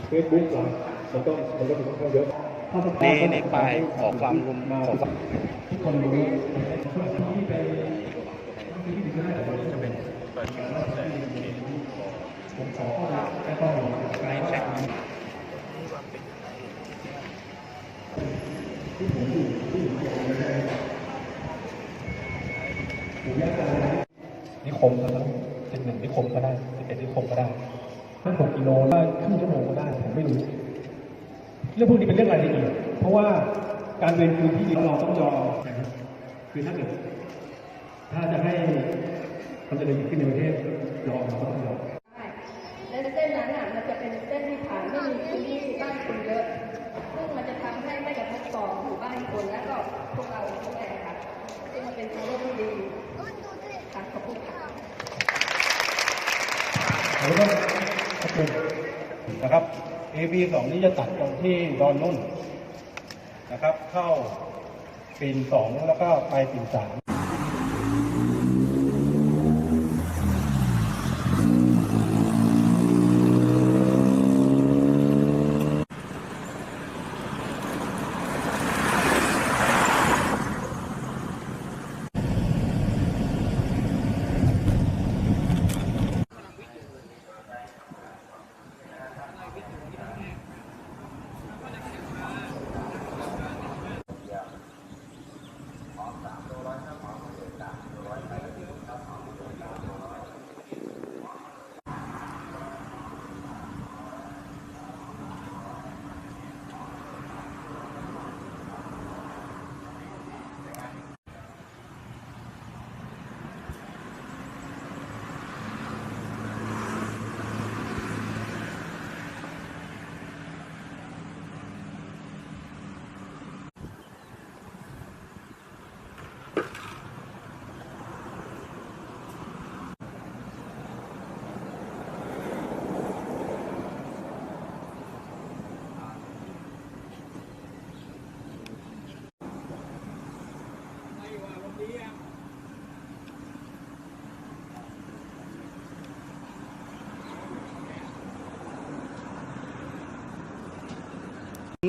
เฟซบุ๊กเรามันก็มีค่อนข้างเยอะในป้ายขอความร่วมมือทุกคนรู้ที่ไปจะเป็นเปิดคลิปผมขอข้อมูลแค่ข้อมูลในแชทที่ผมอยู่นิคมก็ได้11นิคมก็ได้11นิคมก็ได้ถ้า6 กิโลได้ครึ่งชั่วโมงก็ได้ผมไม่รู้เรื่องพวกนี้เป็นเรื่องรายละเอียดเพราะว่าการเวรคืนที่ดินเราต้องยอมคือถ้าจะให้มันจะเดินขึ้นในประเทศยอมเราต้องยอมและเส้นนั้นมันจะเป็นเส้นที่ผ่านไม่มีพื้นที่บ้านคนเยอะซึ่งมันจะทำให้ไม่กระทบต่อหมู่บ้านคนและก็พวกเราด้วยค่ะซึ่งมันเป็นตัวเลือกที่ดีค่ะขอบคุณค่ะแล้วก็ขอบคุณนะครับ AB2 นี้จะตัดตรงที่ดอนนุ่นนะครับเข้าปีน2แล้วก็ไปปีน3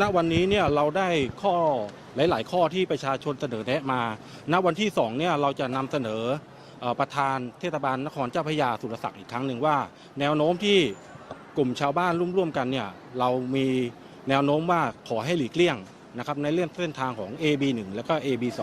ณวันนี้เนี่ยเราได้ข้อหลายๆข้อที่ประชาชนเสนอแนะมาณวันที่2เนี่ยเราจะนำเสนอประธานเทศบาลนครเจ้าพระยาสุรศักดิ์อีกครั้งหนึ่งว่าแนวโน้มที่กลุ่มชาวบ้านร่วมกันเนี่ยเรามีแนวโน้มว่าขอให้หลีกเลี่ยงนะครับในเรื่องเส้นทางของ AB1 แล้วก็ AB2